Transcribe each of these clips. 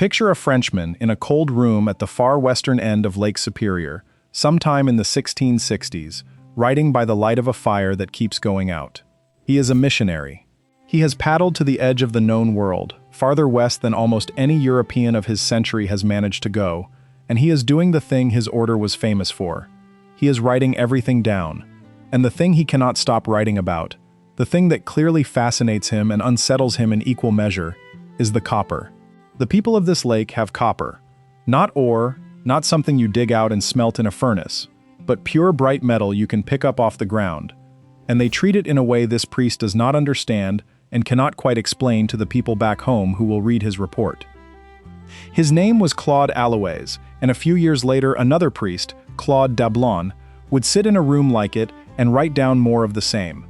Picture a Frenchman in a cold room at the far western end of Lake Superior, sometime in the 1660s, writing by the light of a fire that keeps going out. He is a missionary. He has paddled to the edge of the known world, farther west than almost any European of his century has managed to go, and he is doing the thing his order was famous for. He is writing everything down, and the thing he cannot stop writing about, the thing that clearly fascinates him and unsettles him in equal measure, is the copper. The people of this lake have copper. Not ore, not something you dig out and smelt in a furnace, but pure bright metal you can pick up off the ground. And they treat it in a way this priest does not understand and cannot quite explain to the people back home who will read his report. His name was Claude Aloys, and a few years later another priest, Claude Dablon, would sit in a room like it and write down more of the same.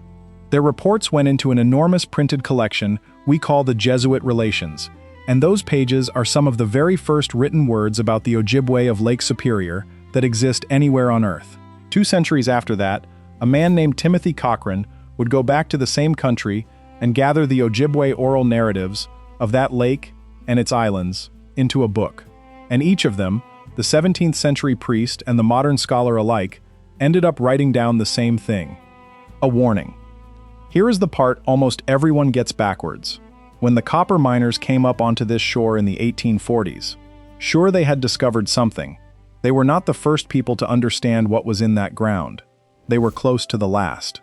Their reports went into an enormous printed collection we call the Jesuit Relations, and those pages are some of the very first written words about the Ojibwe of Lake Superior that exist anywhere on Earth. 2 centuries after that, a man named Timothy Cochrane would go back to the same country and gather the Ojibwe oral narratives of that lake and its islands into a book. And each of them, the 17th century priest and the modern scholar alike, ended up writing down the same thing: a warning. Here is the part almost everyone gets backwards. When the copper miners came up onto this shore in the 1840s, sure, they had discovered something. They were not the first people to understand what was in that ground. They were close to the last.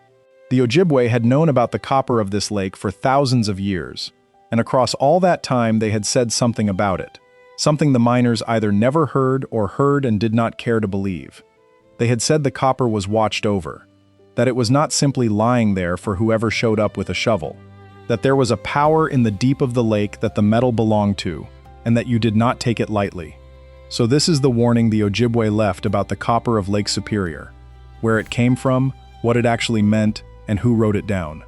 The Ojibwe had known about the copper of this lake for thousands of years, and across all that time they had said something about it, something the miners either never heard or heard and did not care to believe. They had said the copper was watched over, that it was not simply lying there for whoever showed up with a shovel, that there was a power in the deep of the lake that the metal belonged to, and that you did not take it lightly. So this is the warning the Ojibwe left about the copper of Lake Superior, where it came from, what it actually meant, and who wrote it down.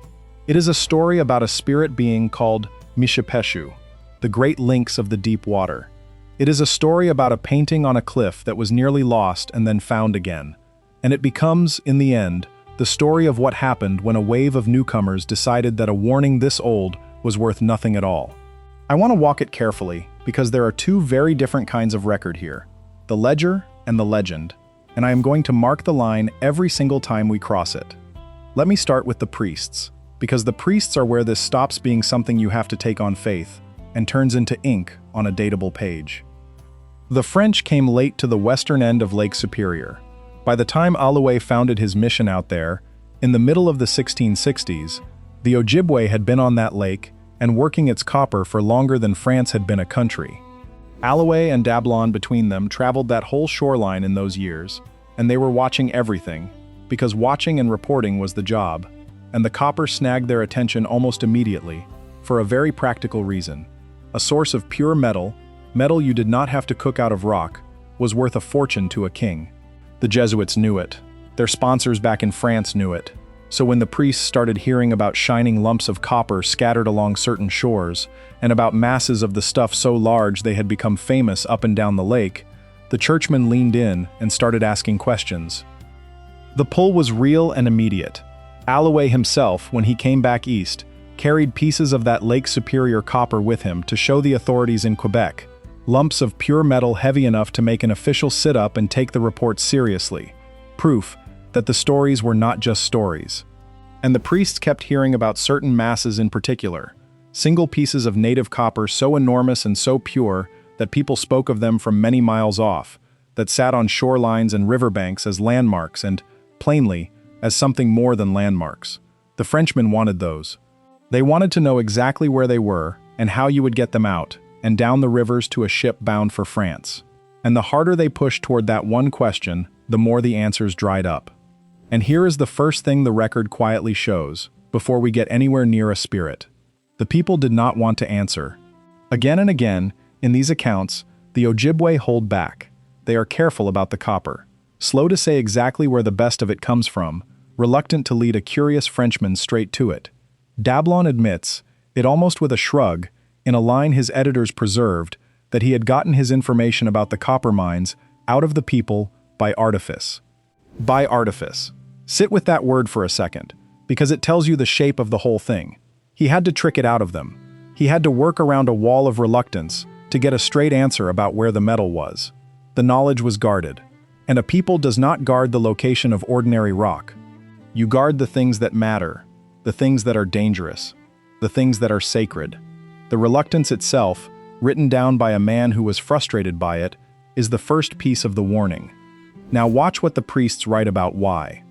It is a story about a spirit being called Mishapeshu, the great lynx of the deep water. It is a story about a painting on a cliff that was nearly lost and then found again, and it becomes, in the end, the story of what happened when a wave of newcomers decided that a warning this old was worth nothing at all. I want to walk it carefully because there are 2 very different kinds of record here, the ledger and the legend, and I am going to mark the line every single time we cross it. Let me start with the priests, because the priests are where this stops being something you have to take on faith and turns into ink on a datable page. The French came late to the western end of Lake Superior. By the time Aloy founded his mission out there, in the middle of the 1660s, the Ojibwe had been on that lake and working its copper for longer than France had been a country. Aloy and Dablon between them traveled that whole shoreline in those years, and they were watching everything, because watching and reporting was the job, and the copper snagged their attention almost immediately, for a very practical reason. A source of pure metal you did not have to cook out of rock, was worth a fortune to a king. The Jesuits knew it. Their sponsors back in France knew it. So when the priests started hearing about shining lumps of copper scattered along certain shores, and about masses of the stuff so large they had become famous up and down the lake, the churchmen leaned in and started asking questions. The pull was real and immediate. Aloy himself, when he came back east, carried pieces of that Lake Superior copper with him to show the authorities in Quebec, lumps of pure metal heavy enough to make an official sit up and take the report seriously, proof that the stories were not just stories. And the priests kept hearing about certain masses in particular, single pieces of native copper so enormous and so pure that people spoke of them from many miles off, that sat on shorelines and riverbanks as landmarks and, plainly, as something more than landmarks. The Frenchmen wanted those. They wanted to know exactly where they were and how you would get them out and down the rivers to a ship bound for France. And the harder they pushed toward that one question, the more the answers dried up. And here is the first thing the record quietly shows, before we get anywhere near a spirit. The people did not want to answer. Again and again, in these accounts, the Ojibwe hold back. They are careful about the copper, slow to say exactly where the best of it comes from, reluctant to lead a curious Frenchman straight to it. Dablon admits, it almost with a shrug, in a line his editors preserved, that he had gotten his information about the copper mines out of the people by artifice. By artifice. Sit with that word for a second, because it tells you the shape of the whole thing. He had to trick it out of them. He had to work around a wall of reluctance to get a straight answer about where the metal was. The knowledge was guarded, and a people does not guard the location of ordinary rock. You guard the things that matter, the things that are dangerous, the things that are sacred. The reluctance itself, written down by a man who was frustrated by it, is the first piece of the warning. Now watch what the priests write about why.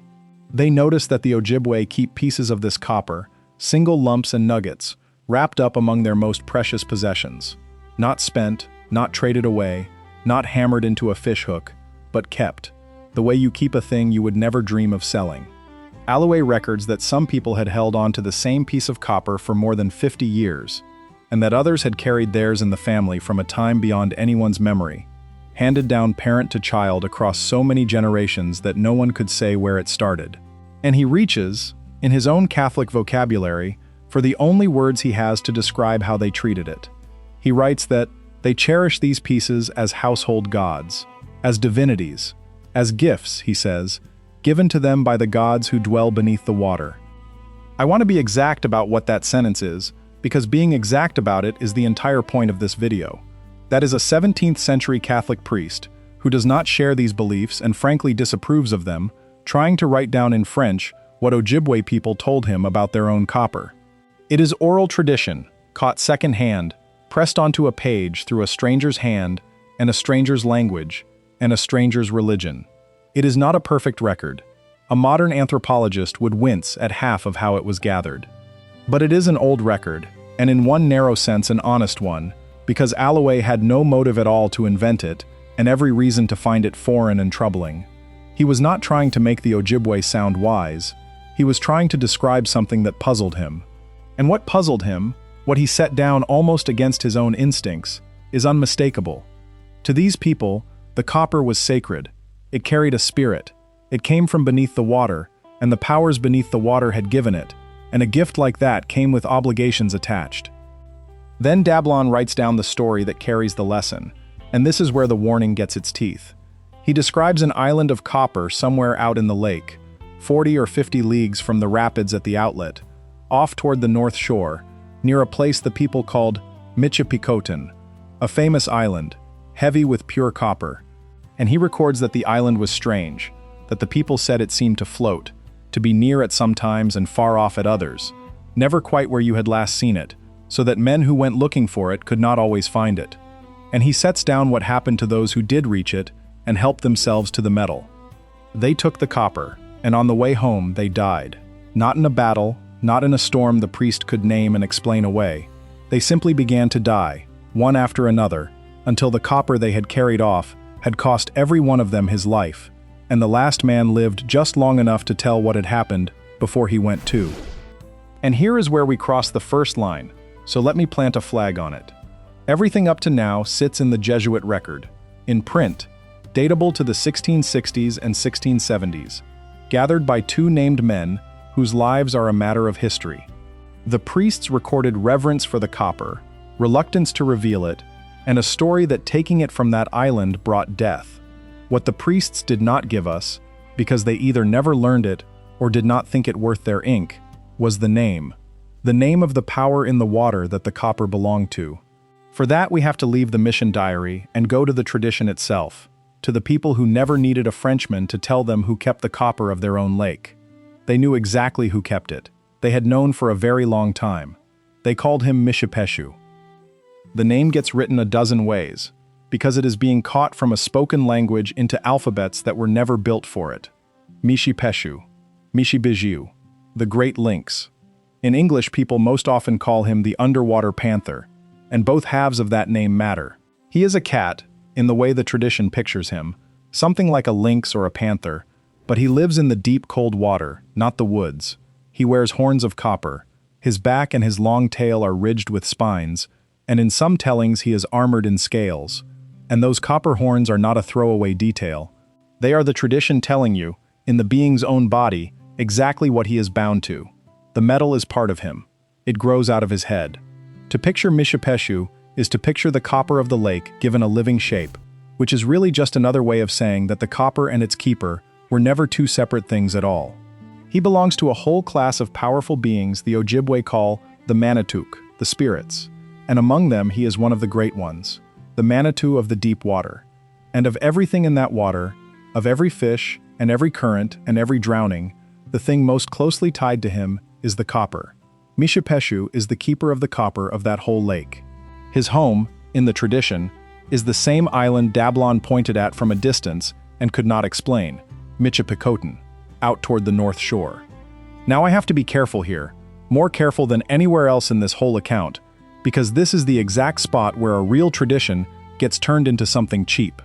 They notice that the Ojibwe keep pieces of this copper, single lumps and nuggets, wrapped up among their most precious possessions. Not spent, not traded away, not hammered into a fishhook, but kept, the way you keep a thing you would never dream of selling. Alloway records that some people had held on to the same piece of copper for more than 50 years, and that others had carried theirs in the family from a time beyond anyone's memory, handed down parent to child across so many generations that no one could say where it started. And he reaches, in his own Catholic vocabulary, for the only words he has to describe how they treated it. He writes that they cherish these pieces as household gods, as divinities, as gifts, he says, given to them by the gods who dwell beneath the water. I want to be exact about what that sentence is, because being exact about it is the entire point of this video. That is a 17th century Catholic priest, who does not share these beliefs and frankly disapproves of them, trying to write down in French what Ojibwe people told him about their own copper. It is oral tradition, caught second-hand, pressed onto a page through a stranger's hand and a stranger's language and a stranger's religion. It is not a perfect record. A modern anthropologist would wince at half of how it was gathered. But it is an old record, and in one narrow sense an honest one, because Alloway had no motive at all to invent it, and every reason to find it foreign and troubling. He was not trying to make the Ojibwe sound wise. He was trying to describe something that puzzled him. And what puzzled him, what he set down almost against his own instincts, is unmistakable. To these people, the copper was sacred. It carried a spirit. It came from beneath the water, and the powers beneath the water had given it, and a gift like that came with obligations attached. Then Dablon writes down the story that carries the lesson, and this is where the warning gets its teeth. He describes an island of copper somewhere out in the lake, 40 or 50 leagues from the rapids at the outlet, off toward the north shore, near a place the people called Mishapeshu, a famous island, heavy with pure copper. And he records that the island was strange, that the people said it seemed to float, to be near at some times and far off at others, never quite where you had last seen it, so that men who went looking for it could not always find it. And he sets down what happened to those who did reach it and helped themselves to the metal. They took the copper, and on the way home they died. Not in a battle, not in a storm the priest could name and explain away. They simply began to die, one after another, until the copper they had carried off had cost every one of them his life, and the last man lived just long enough to tell what had happened before he went too. And here is where we cross the first line, so let me plant a flag on it. Everything up to now sits in the Jesuit record, in print, datable to the 1660s and 1670s, gathered by two named men whose lives are a matter of history. The priests recorded reverence for the copper, reluctance to reveal it, and a story that taking it from that island brought death. What the priests did not give us, because they either never learned it or did not think it worth their ink, was the name of the power in the water that the copper belonged to. For that we have to leave the mission diary and go to the tradition itself, to the people who never needed a Frenchman to tell them who kept the copper of their own lake. They knew exactly who kept it. They had known for a very long time. They called him Mishapeshu. The name gets written a dozen ways, because it is being caught from a spoken language into alphabets that were never built for it. Mishapeshu, Mishapeshu, the Great Lynx. In English, people most often call him the underwater panther, and both halves of that name matter. He is a cat, in the way the tradition pictures him, something like a lynx or a panther, but he lives in the deep cold water, not the woods. He wears horns of copper. His back and his long tail are ridged with spines, and in some tellings he is armored in scales. And those copper horns are not a throwaway detail. They are the tradition telling you, in the being's own body, exactly what he is bound to. The metal is part of him. It grows out of his head. To picture Mishapeshu is to picture the copper of the lake given a living shape, which is really just another way of saying that the copper and its keeper were never two separate things at all. He belongs to a whole class of powerful beings the Ojibwe call the Manituk, the spirits, and among them he is one of the great ones. the Manitou of the deep water. And of everything in that water, of every fish and every current and every drowning, the thing most closely tied to him is the copper. Mishapeshu is the keeper of the copper of that whole lake. His home, in the tradition, is the same island Dablon pointed at from a distance and could not explain, Mishapekotun, out toward the north shore. Now I have to be careful here, more careful than anywhere else in this whole account, because this is the exact spot where a real tradition gets turned into something cheap.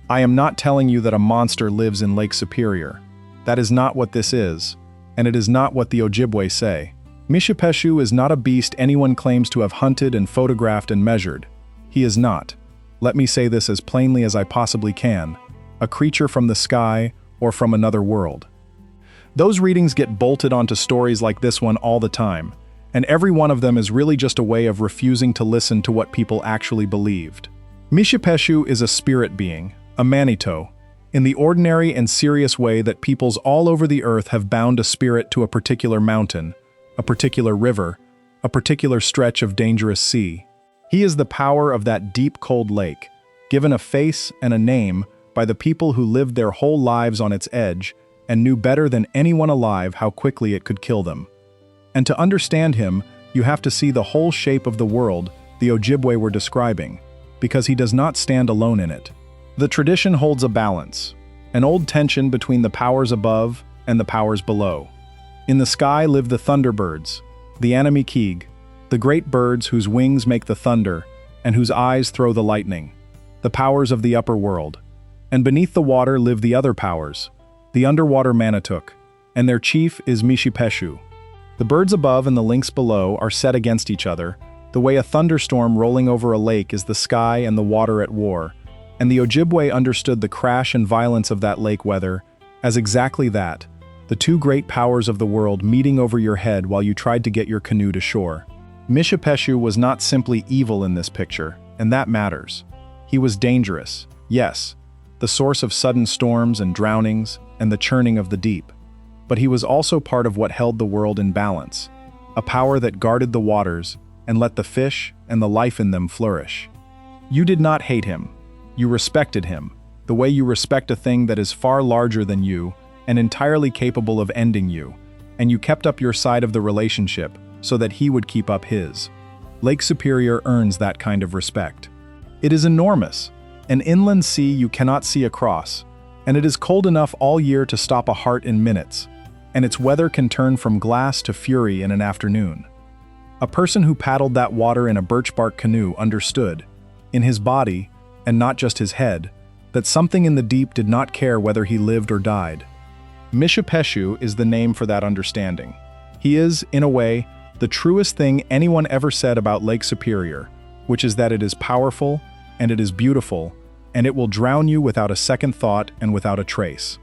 I am not telling you that a monster lives in Lake Superior. That is not what this is, and it is not what the Ojibwe say. Mishapeshu is not a beast anyone claims to have hunted and photographed and measured. He is not, let me say this as plainly as I possibly can, a creature from the sky or from another world. Those readings get bolted onto stories like this one all the time, and every one of them is really just a way of refusing to listen to what people actually believed. Mishapeshu is a spirit being, a Manitou, in the ordinary and serious way that peoples all over the earth have bound a spirit to a particular mountain, a particular river, a particular stretch of dangerous sea. He is the power of that deep cold lake, given a face and a name by the people who lived their whole lives on its edge and knew better than anyone alive how quickly it could kill them. And to understand him, you have to see the whole shape of the world the Ojibwe were describing, because he does not stand alone in it. The tradition holds a balance, an old tension between the powers above and the powers below. In the sky live the thunderbirds, the Anamikig, the great birds whose wings make the thunder and whose eyes throw the lightning, the powers of the upper world. And beneath the water live the other powers, the underwater Manituk, and their chief is Mishapeshu. The birds above and the lynx below are set against each other, the way a thunderstorm rolling over a lake is the sky and the water at war, and the Ojibwe understood the crash and violence of that lake weather as exactly that, the two great powers of the world meeting over your head while you tried to get your canoe to shore. Mishapeshu was not simply evil in this picture, and that matters. He was dangerous, yes, the source of sudden storms and drownings and the churning of the deep. But he was also part of what held the world in balance, a power that guarded the waters and let the fish and the life in them flourish. You did not hate him. You respected him, the way you respect a thing that is far larger than you and entirely capable of ending you, and you kept up your side of the relationship so that he would keep up his. Lake Superior earns that kind of respect. It is enormous, an inland sea you cannot see across, and it is cold enough all year to stop a heart in minutes, and its weather can turn from glass to fury in an afternoon. A person who paddled that water in a birch bark canoe understood, in his body, and not just his head, that something in the deep did not care whether he lived or died. Mishapeshu is the name for that understanding. He is, in a way, the truest thing anyone ever said about Lake Superior, which is that it is powerful, and it is beautiful, and it will drown you without a second thought and without a trace.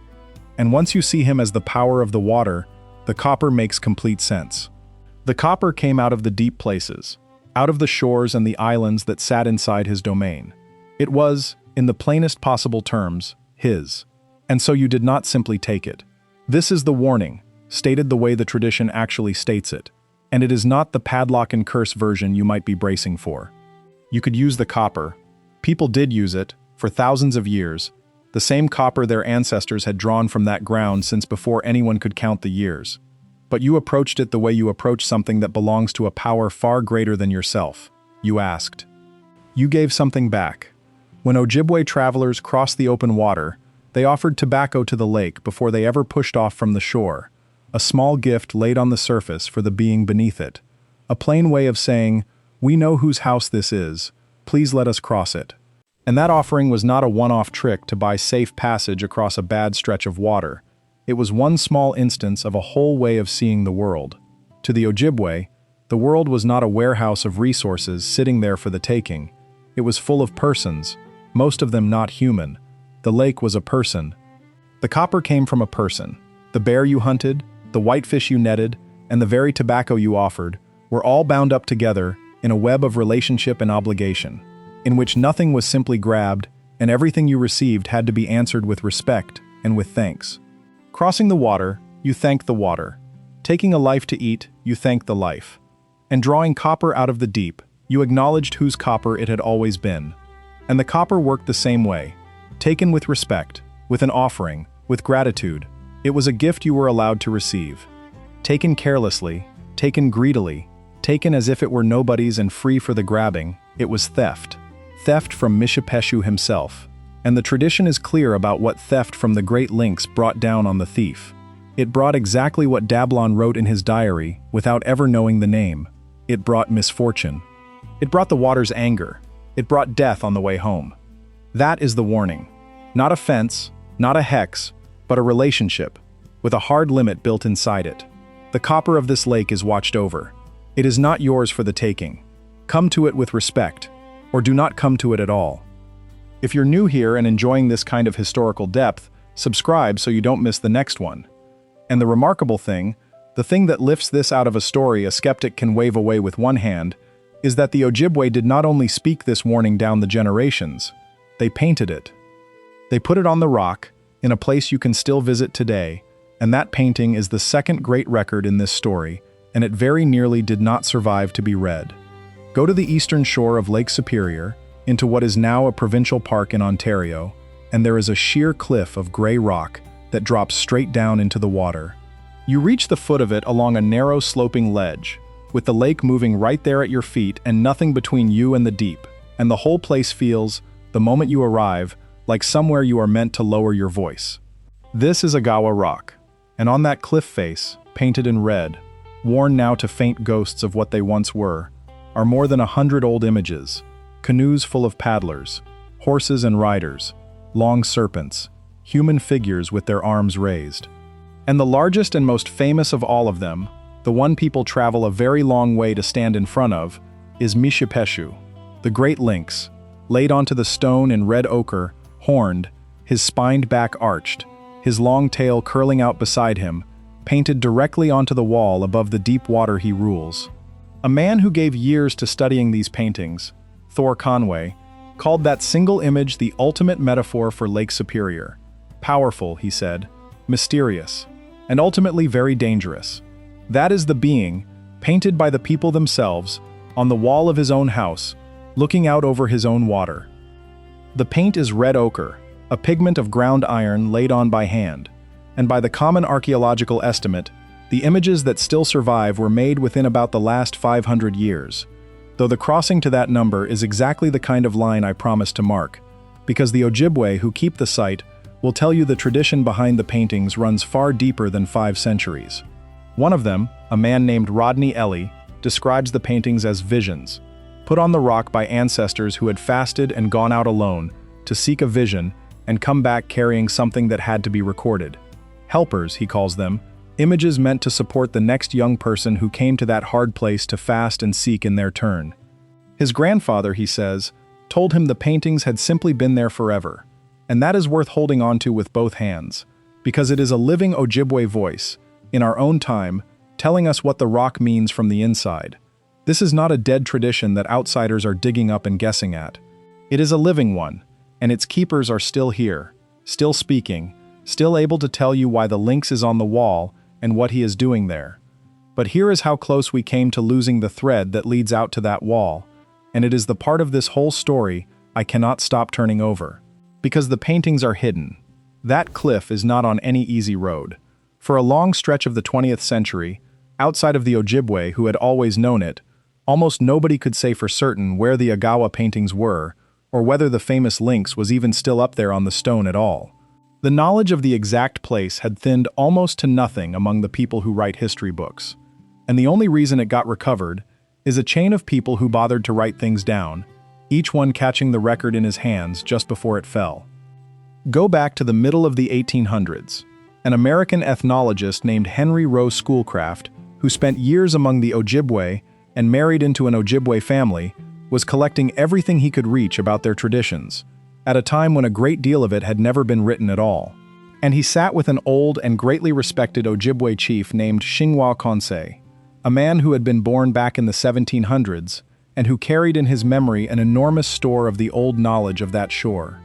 And once you see him as the power of the water, the copper makes complete sense. The copper came out of the deep places, out of the shores and the islands that sat inside his domain. It was, in the plainest possible terms, his. And so you did not simply take it. This is the warning, stated the way the tradition actually states it, and it is not the padlock and curse version you might be bracing for. You could use the copper. People did use it, for thousands of years, the same copper their ancestors had drawn from that ground since before anyone could count the years. But you approached it the way you approach something that belongs to a power far greater than yourself. You asked. You gave something back. When Ojibwe travelers crossed the open water, they offered tobacco to the lake before they ever pushed off from the shore, a small gift laid on the surface for the being beneath it, a plain way of saying, "We know whose house this is, please let us cross it." And that offering was not a one-off trick to buy safe passage across a bad stretch of water. It was one small instance of a whole way of seeing the world. To the Ojibwe, the world was not a warehouse of resources sitting there for the taking. It was full of persons, most of them not human. The lake was a person. The copper came from a person. The bear you hunted, the whitefish you netted, and the very tobacco you offered were all bound up together in a web of relationship and obligation, in which nothing was simply grabbed and everything you received had to be answered with respect and with thanks. Crossing the water, you thanked the water. Taking a life to eat, you thanked the life. And drawing copper out of the deep, you acknowledged whose copper it had always been. And the copper worked the same way. Taken with respect, with an offering, with gratitude, it was a gift you were allowed to receive. Taken carelessly, taken greedily, taken as if it were nobody's and free for the grabbing, it was theft. Theft from Mishapeshu himself. And the tradition is clear about what theft from the Great Lynx brought down on the thief. It brought exactly what Dablon wrote in his diary, without ever knowing the name. It brought misfortune. It brought the water's anger. It brought death on the way home. That is the warning. Not a fence, not a hex, but a relationship, with a hard limit built inside it. The copper of this lake is watched over. It is not yours for the taking. Come to it with respect, or do not come to it at all. If you're new here and enjoying this kind of historical depth, subscribe so you don't miss the next one. And the remarkable thing, the thing that lifts this out of a story a skeptic can wave away with one hand, is that the Ojibwe did not only speak this warning down the generations, they painted it. They put it on the rock, in a place you can still visit today, and that painting is the second great record in this story, and it very nearly did not survive to be read. Go to the eastern shore of Lake Superior, into what is now a provincial park in Ontario, and there is a sheer cliff of gray rock that drops straight down into the water. You reach the foot of it along a narrow sloping ledge, with the lake moving right there at your feet and nothing between you and the deep, and the whole place feels, the moment you arrive, like somewhere you are meant to lower your voice. This is Agawa Rock, and on that cliff face, painted in red, worn now to faint ghosts of what they once were, are more than 100 old images, canoes full of paddlers, horses and riders, long serpents, human figures with their arms raised. And the largest and most famous of all of them, the one people travel a very long way to stand in front of, is Mishapeshu, the great lynx, laid onto the stone in red ochre, horned, his spined back arched, his long tail curling out beside him, painted directly onto the wall above the deep water he rules. A man who gave years to studying these paintings, Thor Conway, called that single image the ultimate metaphor for Lake Superior. Powerful, he said, mysterious, and ultimately very dangerous. That is the being, painted by the people themselves, on the wall of his own house, looking out over his own water. The paint is red ochre, a pigment of ground iron laid on by hand, and by the common archaeological estimate, the images that still survive were made within about the last 500 years, though the crossing to that number is exactly the kind of line I promised to mark, because the Ojibwe who keep the site will tell you the tradition behind the paintings runs far deeper than 5 centuries. One of them, a man named Rodney Ellie, describes the paintings as visions, put on the rock by ancestors who had fasted and gone out alone to seek a vision and come back carrying something that had to be recorded. Helpers, he calls them, images meant to support the next young person who came to that hard place to fast and seek in their turn. His grandfather, he says, told him the paintings had simply been there forever, and that is worth holding on to with both hands, because it is a living Ojibwe voice, in our own time, telling us what the rock means from the inside. This is not a dead tradition that outsiders are digging up and guessing at. It is a living one, and its keepers are still here, still speaking, still able to tell you why the lynx is on the wall and what he is doing there. But here is how close we came to losing the thread that leads out to that wall, and it is the part of this whole story I cannot stop turning over. Because the paintings are hidden. That cliff is not on any easy road. For a long stretch of the 20th century, outside of the Ojibwe who had always known it, almost nobody could say for certain where the Agawa paintings were, or whether the famous lynx was even still up there on the stone at all. The knowledge of the exact place had thinned almost to nothing among the people who write history books, and the only reason it got recovered is a chain of people who bothered to write things down, each one catching the record in his hands just before it fell. Go back to the middle of the 1800s. An American ethnologist named Henry Rowe Schoolcraft, who spent years among the Ojibwe and married into an Ojibwe family, was collecting everything he could reach about their traditions, at a time when a great deal of it had never been written at all. And he sat with an old and greatly respected Ojibwe chief named Shingwa Konsei, a man who had been born back in the 1700s and who carried in his memory an enormous store of the old knowledge of that shore.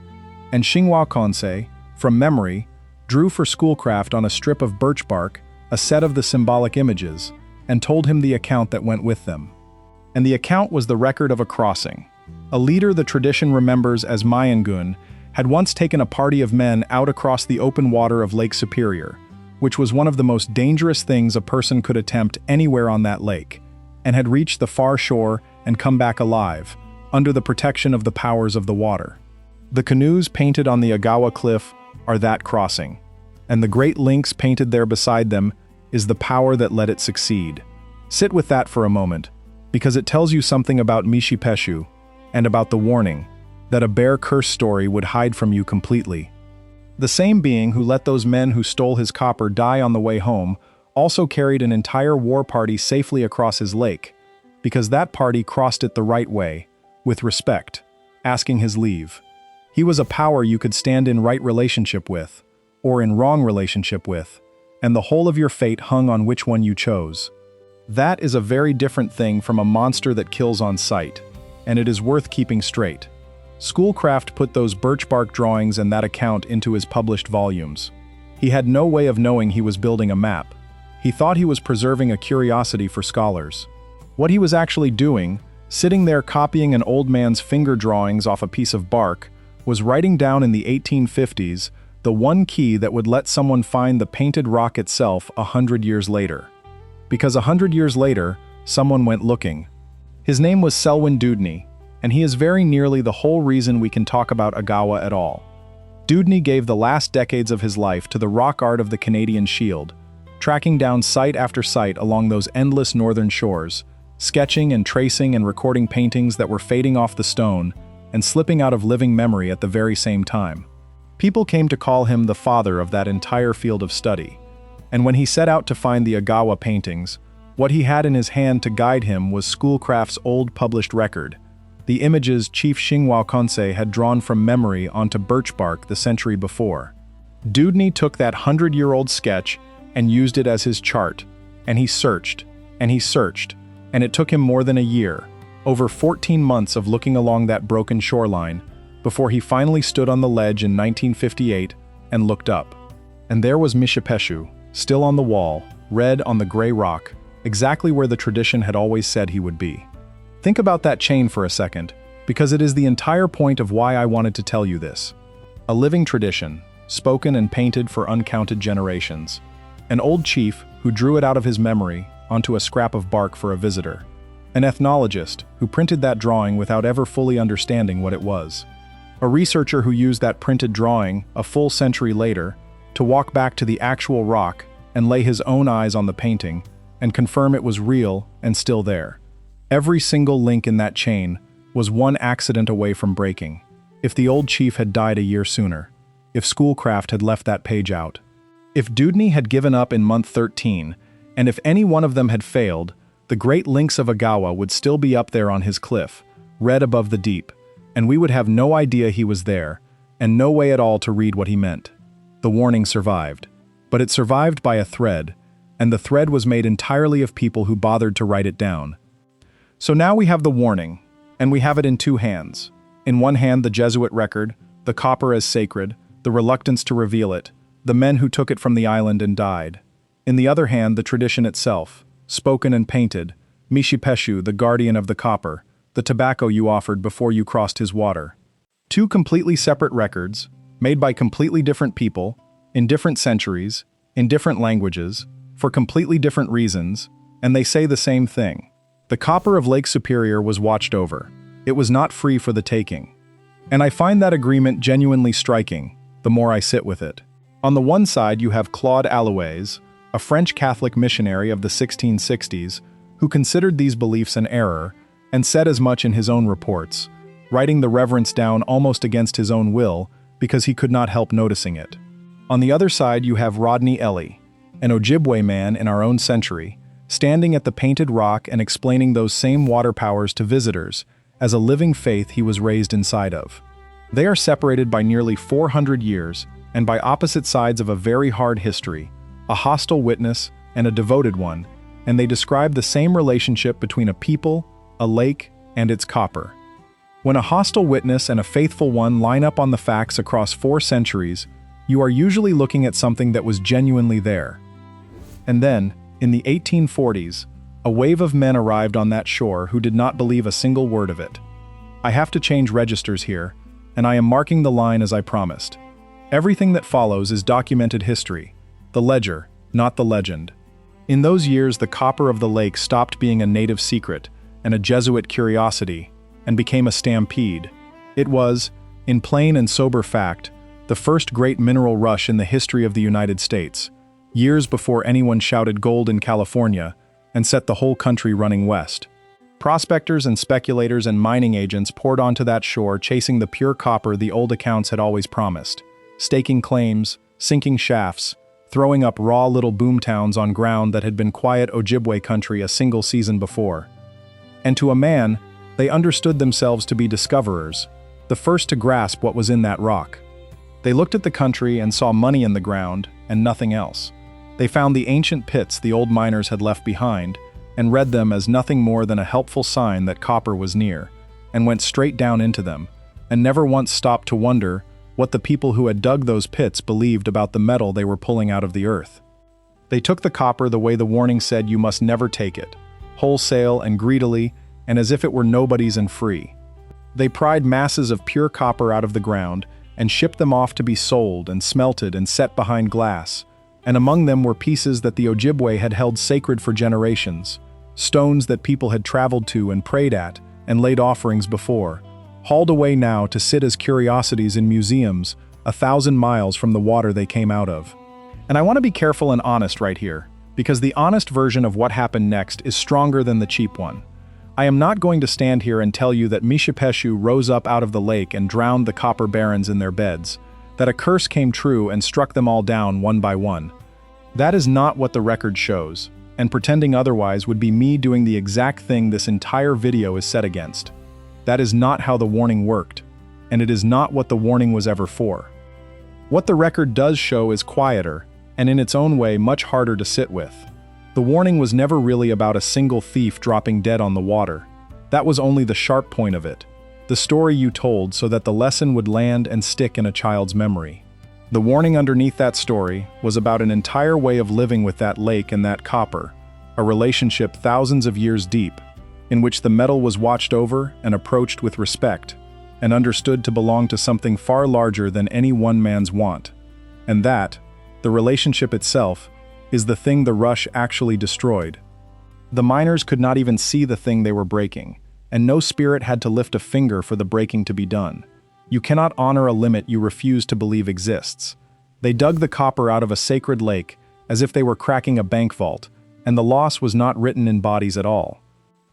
And Shingwa Konsei, from memory, drew for Schoolcraft on a strip of birch bark a set of the symbolic images and told him the account that went with them. And the account was the record of a crossing, A leader the tradition remembers as Mayangun had once taken a party of men out across the open water of Lake Superior, which was one of the most dangerous things a person could attempt anywhere on that lake, and had reached the far shore and come back alive, under the protection of the powers of the water. The canoes painted on the Agawa cliff are that crossing, and the great lynx painted there beside them is the power that let it succeed. Sit with that for a moment, because it tells you something about Mishapeshu and about the warning that a bear curse story would hide from you completely. The same being who let those men who stole his copper die on the way home also carried an entire war party safely across his lake, because that party crossed it the right way, with respect, asking his leave. He was a power you could stand in right relationship with, or in wrong relationship with, and the whole of your fate hung on which one you chose. That is a very different thing from a monster that kills on sight, and it is worth keeping straight. Schoolcraft put those birch bark drawings and that account into his published volumes. He had no way of knowing he was building a map. He thought he was preserving a curiosity for scholars. What he was actually doing, sitting there copying an old man's finger drawings off a piece of bark, was writing down in the 1850s the one key that would let someone find the painted rock itself 100 years later. Because 100 years later, someone went looking. His name was Selwyn Dewdney, and he is very nearly the whole reason we can talk about Agawa at all. Dewdney gave the last decades of his life to the rock art of the Canadian Shield, tracking down site after site along those endless northern shores, sketching and tracing and recording paintings that were fading off the stone and slipping out of living memory at the very same time. People came to call him the father of that entire field of study, and when he set out to find the Agawa paintings, what he had in his hand to guide him was Schoolcraft's old published record, the images Chief Xinghua Konsei had drawn from memory onto birch bark the century before. Dewdney took that 100-year-old sketch and used it as his chart, and he searched, and he searched, and it took him more than a year, over 14 months of looking along that broken shoreline, before he finally stood on the ledge in 1958 and looked up. And there was Mishapeshu, still on the wall, red on the gray rock, exactly where the tradition had always said he would be. Think about that chain for a second, because it is the entire point of why I wanted to tell you this. A living tradition, spoken and painted for uncounted generations. An old chief who drew it out of his memory onto a scrap of bark for a visitor. An ethnologist who printed that drawing without ever fully understanding what it was. A researcher who used that printed drawing a full century later to walk back to the actual rock and lay his own eyes on the painting and confirm it was real and still there. Every single link in that chain was one accident away from breaking. If the old chief had died a year sooner, if Schoolcraft had left that page out, if Dewdney had given up in month 13, and if any one of them had failed, the great lynx of Agawa would still be up there on his cliff, red above the deep, and we would have no idea he was there, and no way at all to read what he meant. The warning survived, but it survived by a thread, and the thread was made entirely of people who bothered to write it down. So now we have the warning, and we have it in two hands. In one hand, the Jesuit record, the copper as sacred, the reluctance to reveal it, the men who took it from the island and died. In the other hand, the tradition itself, spoken and painted, Mishapeshu, the guardian of the copper, the tobacco you offered before you crossed his water. Two completely separate records, made by completely different people, in different centuries, in different languages, for completely different reasons, and they say the same thing. The copper of Lake Superior was watched over. It was not free for the taking. And I find that agreement genuinely striking, the more I sit with it. On the one side you have Claude Allouez, a French Catholic missionary of the 1660s, who considered these beliefs an error, and said as much in his own reports, writing the reverence down almost against his own will because he could not help noticing it. On the other side you have Rodney Ellie, an Ojibwe man in our own century, standing at the painted rock and explaining those same water powers to visitors as a living faith he was raised inside of. They are separated by nearly 400 years and by opposite sides of a very hard history, a hostile witness and a devoted one, and they describe the same relationship between a people, a lake, and its copper. When a hostile witness and a faithful one line up on the facts across 4 centuries, you are usually looking at something that was genuinely there. And then, in the 1840s, a wave of men arrived on that shore who did not believe a single word of it. I have to change registers here, and I am marking the line as I promised. Everything that follows is documented history, the ledger, not the legend. In those years, the copper of the lake stopped being a native secret and a Jesuit curiosity and became a stampede. It was, in plain and sober fact, the first great mineral rush in the history of the United States, years before anyone shouted gold in California and set the whole country running west. Prospectors and speculators and mining agents poured onto that shore chasing the pure copper the old accounts had always promised, staking claims, sinking shafts, throwing up raw little boomtowns on ground that had been quiet Ojibwe country a single season before. And to a man, they understood themselves to be discoverers, the first to grasp what was in that rock. They looked at the country and saw money in the ground, and nothing else. They found the ancient pits the old miners had left behind, and read them as nothing more than a helpful sign that copper was near, and went straight down into them, and never once stopped to wonder what the people who had dug those pits believed about the metal they were pulling out of the earth. They took the copper the way the warning said you must never take it, wholesale and greedily, and as if it were nobody's and free. They pried masses of pure copper out of the ground and shipped them off to be sold and smelted and set behind glass, and among them were pieces that the Ojibwe had held sacred for generations, stones that people had traveled to and prayed at and laid offerings before, hauled away now to sit as curiosities in museums 1,000 miles from the water they came out of. And I want to be careful and honest right here, because the honest version of what happened next is stronger than the cheap one. I am not going to stand here and tell you that Mishapeshu rose up out of the lake and drowned the copper barons in their beds, that a curse came true and struck them all down one by one. That is not what the record shows, and pretending otherwise would be me doing the exact thing this entire video is set against. That is not how the warning worked, and it is not what the warning was ever for. What the record does show is quieter, and in its own way much harder to sit with. The warning was never really about a single thief dropping dead on the water. That was only the sharp point of it, the story you told so that the lesson would land and stick in a child's memory. The warning underneath that story was about an entire way of living with that lake and that copper, a relationship thousands of years deep, in which the metal was watched over and approached with respect, and understood to belong to something far larger than any one man's want. And that, the relationship itself, is the thing the rush actually destroyed. The miners could not even see the thing they were breaking, and no spirit had to lift a finger for the breaking to be done. You cannot honor a limit you refuse to believe exists. They dug the copper out of a sacred lake as if they were cracking a bank vault, and the loss was not written in bodies at all.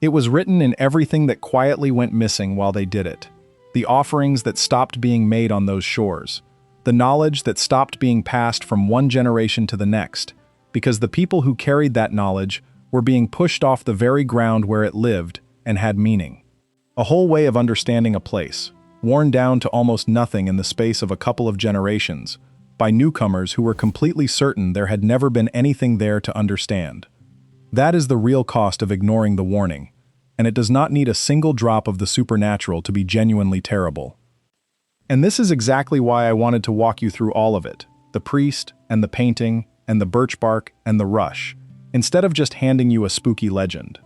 It was written in everything that quietly went missing while they did it. The offerings that stopped being made on those shores. The knowledge that stopped being passed from one generation to the next, because the people who carried that knowledge were being pushed off the very ground where it lived and had meaning. A whole way of understanding a place, worn down to almost nothing in the space of a couple of generations, by newcomers who were completely certain there had never been anything there to understand. That is the real cost of ignoring the warning, and it does not need a single drop of the supernatural to be genuinely terrible. And this is exactly why I wanted to walk you through all of it, the priest and the painting and the birch bark and the rush, instead of just handing you a spooky legend.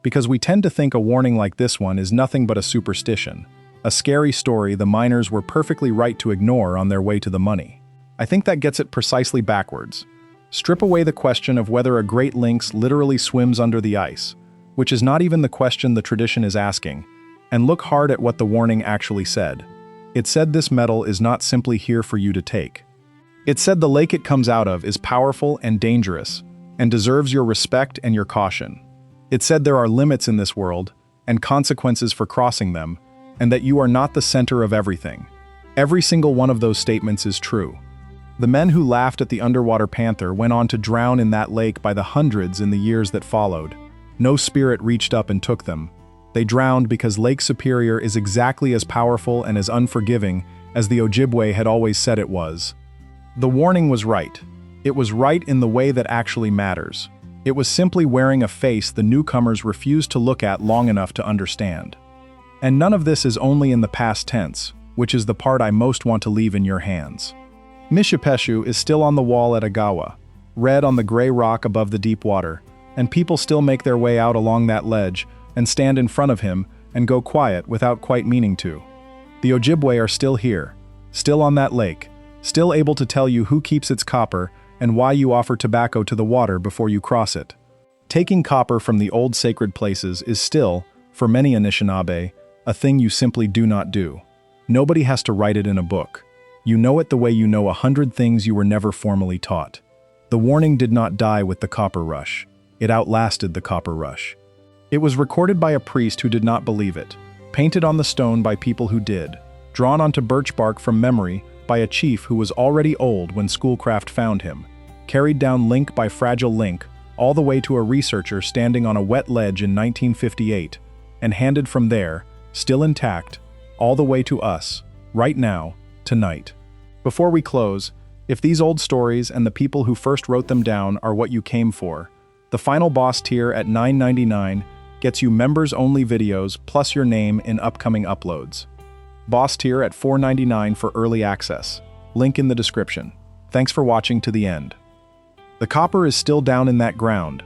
Because we tend to think a warning like this one is nothing but a superstition, a scary story the miners were perfectly right to ignore on their way to the money. I think that gets it precisely backwards. Strip away the question of whether a great lynx literally swims under the ice, which is not even the question the tradition is asking, and look hard at what the warning actually said. It said this metal is not simply here for you to take. It said the lake it comes out of is powerful and dangerous, and deserves your respect and your caution. It said there are limits in this world, and consequences for crossing them, and that you are not the center of everything. Every single one of those statements is true. The men who laughed at the underwater panther went on to drown in that lake by the hundreds in the years that followed. No spirit reached up and took them. They drowned because Lake Superior is exactly as powerful and as unforgiving as the Ojibwe had always said it was. The warning was right. It was right in the way that actually matters. It was simply wearing a face the newcomers refused to look at long enough to understand. And none of this is only in the past tense, which is the part I most want to leave in your hands. Mishapeshu is still on the wall at Agawa, red on the gray rock above the deep water, and people still make their way out along that ledge and stand in front of him and go quiet without quite meaning to. The Ojibwe are still here, still on that lake, still able to tell you who keeps its copper and why you offer tobacco to the water before you cross it. Taking copper from the old sacred places is still, for many Anishinaabe, a thing you simply do not do. Nobody has to write it in a book. You know it the way you know 100 things you were never formally taught. The warning did not die with the copper rush. It outlasted the copper rush. It was recorded by a priest who did not believe it, painted on the stone by people who did, drawn onto birch bark from memory by a chief who was already old when Schoolcraft found him, carried down link by fragile link, all the way to a researcher standing on a wet ledge in 1958, and handed from there, still intact, all the way to us, right now, tonight. Before we close, if these old stories and the people who first wrote them down are what you came for, the final boss tier at $9.99 gets you members-only videos plus your name in upcoming uploads. Boss tier at $4.99 for early access. Link in the description. Thanks for watching to the end. The copper is still down in that ground.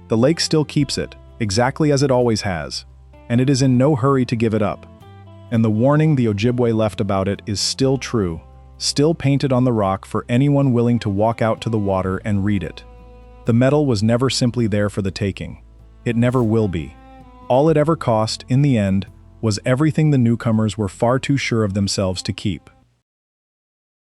The lake still keeps it, exactly as it always has, and it is in no hurry to give it up. And the warning the Ojibwe left about it is still true, still painted on the rock for anyone willing to walk out to the water and read it. The metal was never simply there for the taking. It never will be. All it ever cost, in the end, was everything the newcomers were far too sure of themselves to keep.